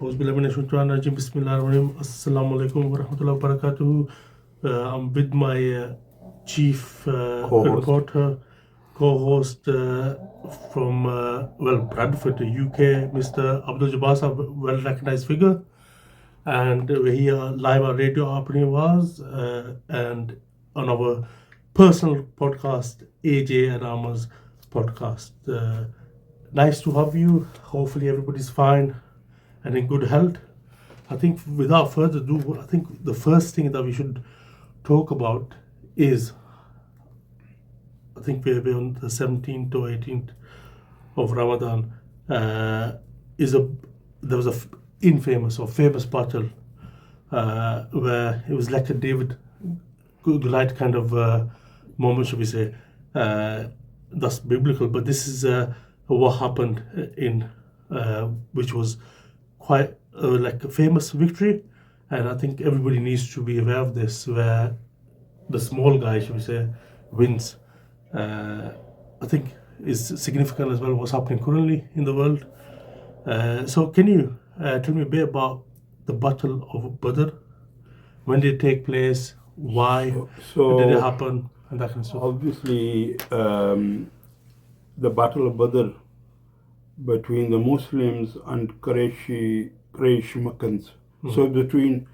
Auzubillahiminash-shaytanir-rajim. Bismillahir-rahmanir-rahim. Assalamu alaikum wa rahmatullahi wa barakatuh. I'm with my chief Co-host. reporter, co-host from Bradford, UK, Mr. Abdul Jabbar, a well-recognized figure, and we're here live on Radio Apni was and on our personal podcast, AJ and Amar's podcast. Nice to have you. Hopefully everybody's fine and in good health. I think without further ado, I think the first thing that we should talk about is, I think we're on the 17th or 18th of Ramadan. There was a infamous or famous battle where it was like a David Goliath kind of moment, should we say? That's biblical, but this is what happened in which was quite like a famous victory, and I think everybody needs to be aware of this, where the small guy, should we say, wins. I think is significant as well what's happening currently in the world. So can you tell me a bit about the Battle of Badr? When did it take place? Why did it happen? And that kind of stuff. Obviously, the Battle of Badr between the Muslims and Quraysh Makkans. So between,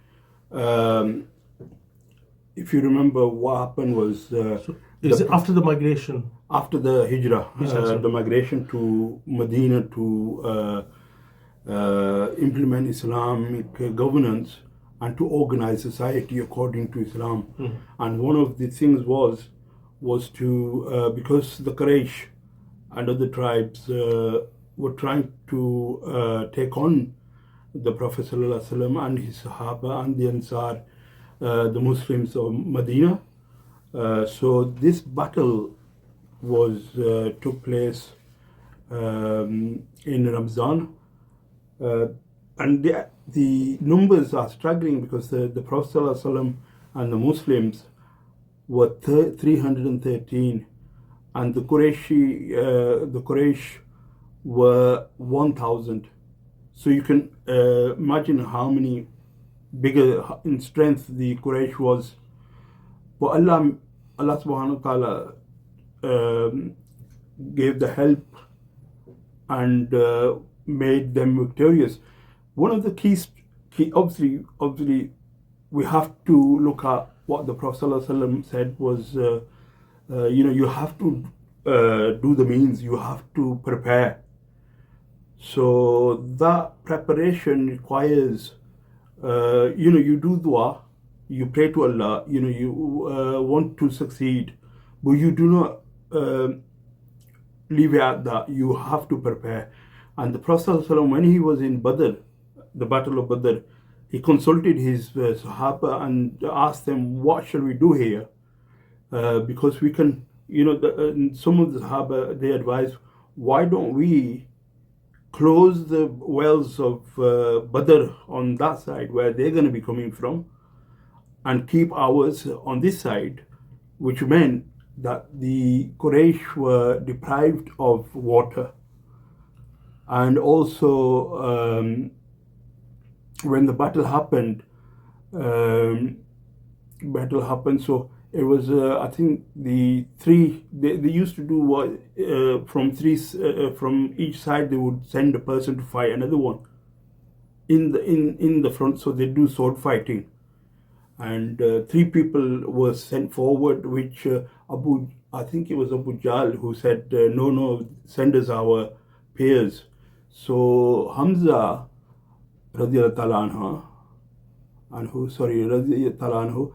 if you remember, what happened was is it after the migration? After the Hijrah, the migration to Medina to implement Islamic governance and to organize society according to Islam. And one of the things was to, because the Quraysh and other tribes were trying to take on the Prophet ﷺ and his Sahaba and the Ansar, the Muslims of Medina. So this battle took place in Ramzan, and the numbers are struggling because the Prophet ﷺ and the Muslims were 313, and the Quraysh were 1,000. So you can imagine how many bigger in strength the Quraysh was. But Allah subhanahu wa ta'ala gave the help and made them victorious. One of the key obviously we have to look at what the Prophet ﷺ said was, you have to do the means, you have to prepare. So that preparation requires, you do dua, you pray to Allah, you want to succeed, but you do not leave it at that. You have to prepare. And the Prophet ﷺ, when he was in Badr, the Battle of Badr, he consulted his Sahaba and asked them, what shall we do here? Because we can, some of the Sahaba, they advised, why don't we close the wells of Badr on that side where they're going to be coming from and keep ours on this side, which meant that the Quraysh were deprived of water. And also, when the battle happened, so it was, I think they used to do what, from each side they would send a person to fight another one in the front, so they do sword fighting. And 3 people were sent forward, which I think it was Abu Jahl who said, no, send us our peers. So Hamza radiyallahu ta'ala anhu,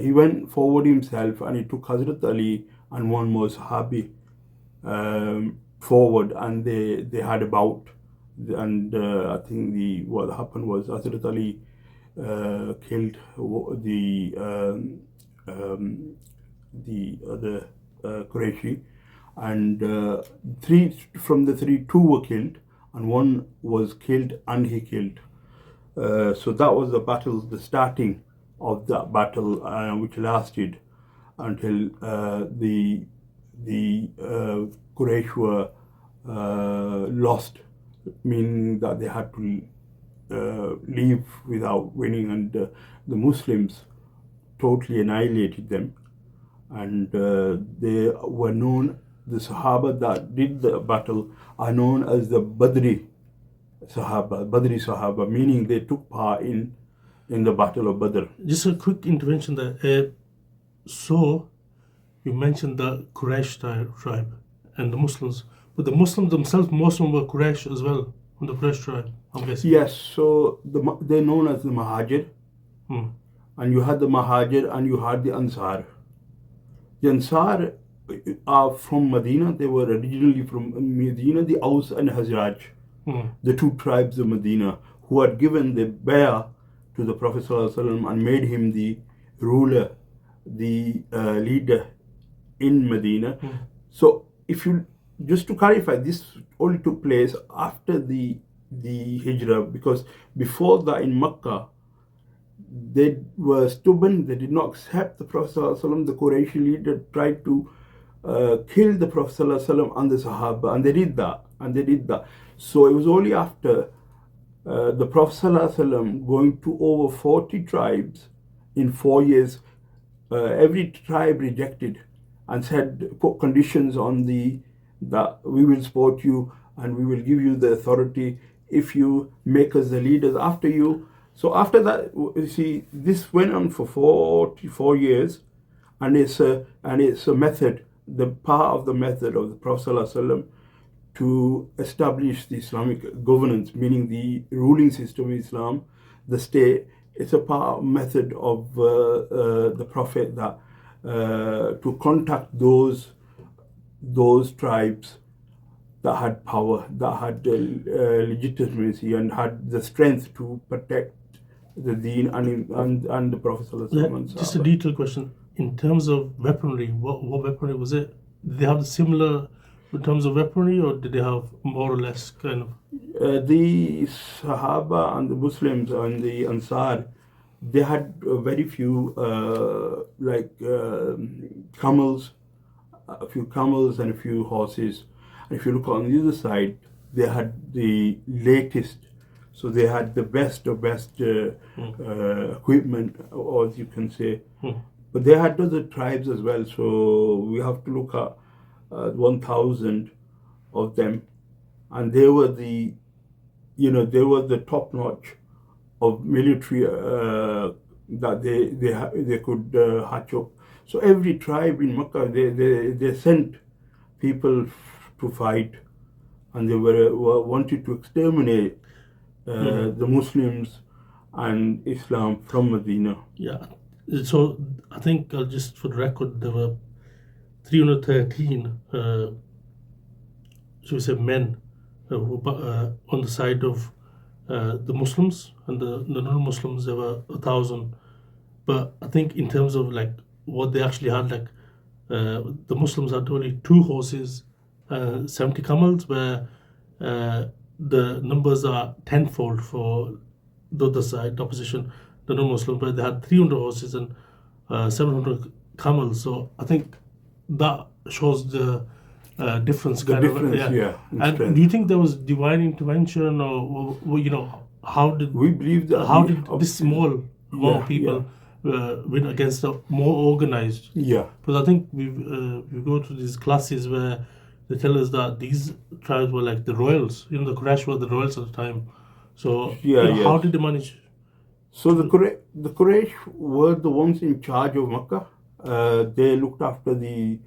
he went forward himself and he took Hazrat Ali and one more Sahabi forward, and they had a bout. And I think what happened was Hazrat Ali killed the other Qurayshi, and 2 were killed, and 1 was killed and he killed. So that was the starting of that battle, which lasted until the Quraysh were lost meaning that they had to leave without winning, and the Muslims totally annihilated them. And they were known, the Sahaba that did the battle are known as the Badri Sahaba, meaning they took part in the Battle of Badr. Just a quick intervention there. So, you mentioned the Quraysh tribe and the Muslims, but the Muslims themselves, most of them were Quraysh as well, from the Quraysh tribe, I'm guessing. Yes, so they're known as the Mahajir, and you had the Mahajir and you had the Ansar. The Ansar are from Medina. They were originally from Medina, the Aus and Hazraj, the two tribes of Medina, who had given the bay'ah to the Prophet ﷺ and made him the ruler, the leader in Medina. So, if you just to clarify, this only took place after the Hijrah, because before that in Makkah, they were stubborn. They did not accept the Prophet ﷺ. The Quraysh leader tried to kill the Prophet ﷺ and the Sahaba, and they did that. So it was only after the Prophet ﷺ going to over 40 tribes in 4 years, every tribe rejected and said, put conditions on that we will support you and we will give you the authority if you make us the leaders after you. So after that, you see, this went on for 44 years, and it's a method, the part of the method of the Prophet ﷺ to establish the Islamic governance, meaning the ruling system of Islam, the state. It's a part method of the Prophet that to contact those tribes that had power, that had legitimacy, and had the strength to protect the Deen and the Prophet ﷺ. Just a detailed question. In terms of weaponry, what weaponry was it? Did they have similar in terms of weaponry, or did they have more or less kind of? The Sahaba and the Muslims and the Ansar, they had very few camels, a few camels and a few horses. And if you look on the other side, they had the latest. So they had the best of best equipment, or as you can say. But they had other tribes as well. So we have to look at 1,000 of them, and they were the top notch of military that they could hatch up. So every tribe in Makkah, they sent people to fight, and they were wanted to exterminate the Muslims and Islam from Medina. Yeah. So I think just for the record, there were 313, should we say, men who on the side of the Muslims, and the non-Muslims there were 1,000. But I think in terms of like what they actually had, like the Muslims had only 2 horses, 70 camels, where the numbers are tenfold for the other side, the opposition, the non-Muslims, but they had 300 horses and 700 camels. So I think that shows the difference. Yeah. And strength. do you think there was divine intervention, or how did We believe that how did this small amount of people win against a more organized? Yeah. Because I think we go to these classes where they tell us that these tribes were like the royals. The Quraysh were the royals at the time. So how did they manage? So the Quraysh were the ones in charge of Makkah. They looked after the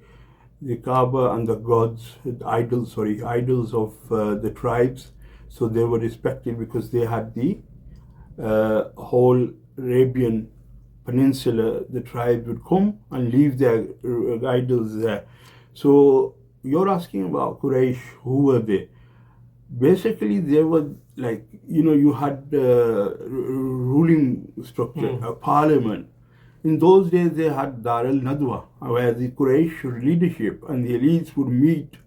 Kaaba and the gods, idols of the tribes. So they were respected because they had the whole Arabian Peninsula. The tribes would come and leave their idols there. So you're asking about Quraysh, who were they? Basically, they were like, you had ruling structure, a parliament. In those days, they had Dar al-Nadwa, where the Quraysh leadership and the elites would meet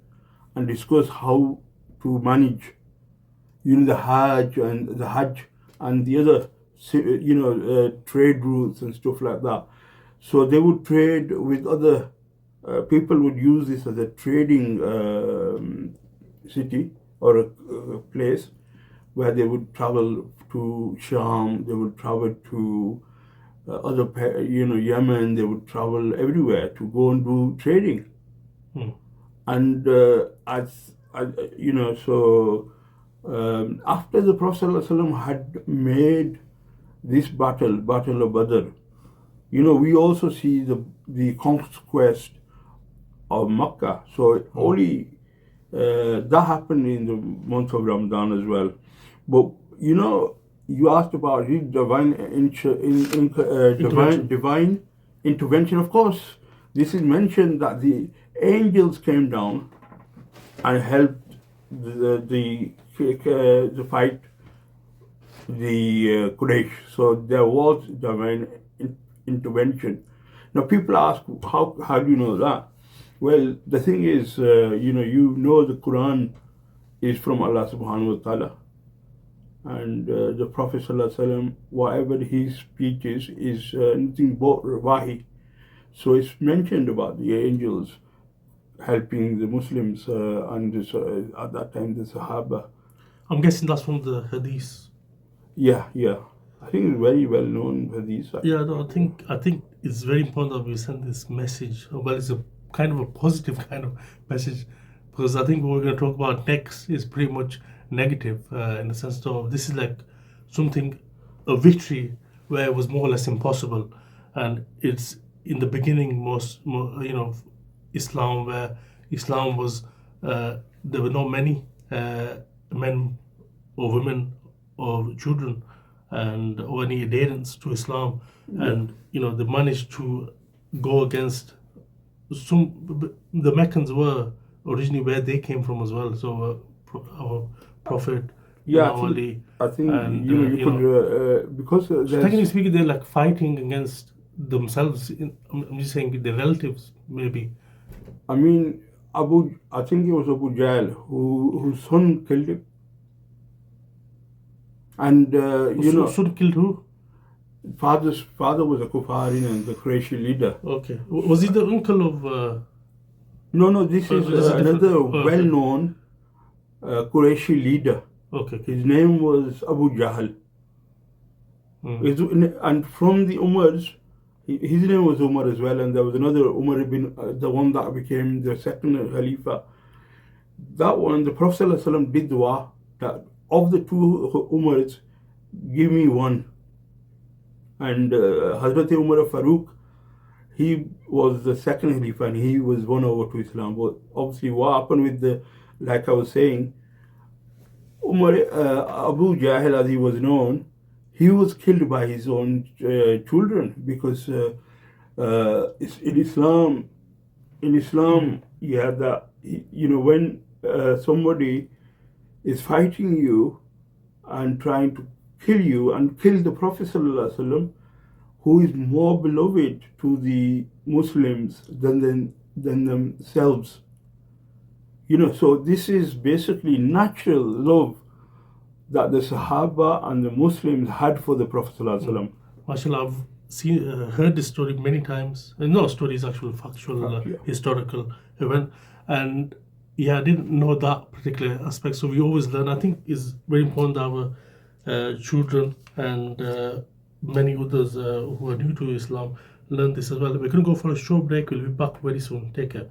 and discuss how to manage, the Hajj and the other, trade routes and stuff like that. So they would trade with other people. Would use this as a trading city or a place where they would travel to Sham, they would travel to Yemen, they would travel everywhere to go and do trading. And after the Prophet ﷺ had made this battle of Badr, we also see the conquest of Makkah. So only that happened in the month of Ramadan as well. But you asked about divine intervention. Of course, this is mentioned that the angels came down and helped the fight the Quraysh. So there was divine intervention. Now people ask, how do you know that? Well, the thing is, the Quran is from Allah subhanahu wa ta'ala. And the Prophet ﷺ, whatever his speech is nothing but wahi. So it's mentioned about the angels helping the Muslims and at that time the Sahaba. I'm guessing that's from the Hadith. Yeah. I think it's very well known Hadith. Yeah, no, I think it's very important that we send this message. Well, it's a kind of a positive kind of message, because I think what we're going to talk about next is pretty much negative in the sense of this is like a victory where it was more or less impossible, and it's in the beginning Islam, where Islam was there were not many men or women or children or any adherents to Islam, and they managed to go against the Meccans were originally where they came from as well. So our Prophet, I think and, you could because so technically speaking, they're like fighting against themselves. I'm just saying their relatives, maybe. I mean, I think it was Abu Jahl whose son killed him, and son killed who? Father was a Kufarin and the Qurayshi leader. Okay, was he the uncle of? No, this is another well-known Qurayshi leader. Okay. His name was Abu Jahl. And from the Umars, his name was Umar as well, and there was another Umar ibn, the one that became the second Khalifa. That one, the Prophet ﷺ did dua that of the two Umars, give me one. And Hazrat Umar Farooq, he was the second Khalifa and he was won over to Islam. But obviously what happened with like I was saying, Abu Jahl, as he was known, he was killed by his own children, because in Islam, you have that, when somebody is fighting you and trying to kill you and kill the Prophet ﷺ, who is more beloved to the Muslims than themselves. So this is basically natural love that the Sahaba and the Muslims had for the Prophet ﷺ. MashaAllah, I've heard this story many times. No, story is actual factual, historical event. And I didn't know that particular aspect. So we always learn. I think it's very important that our children and many others who are new to Islam learn this as well. We're going to go for a short break. We'll be back very soon. Take care.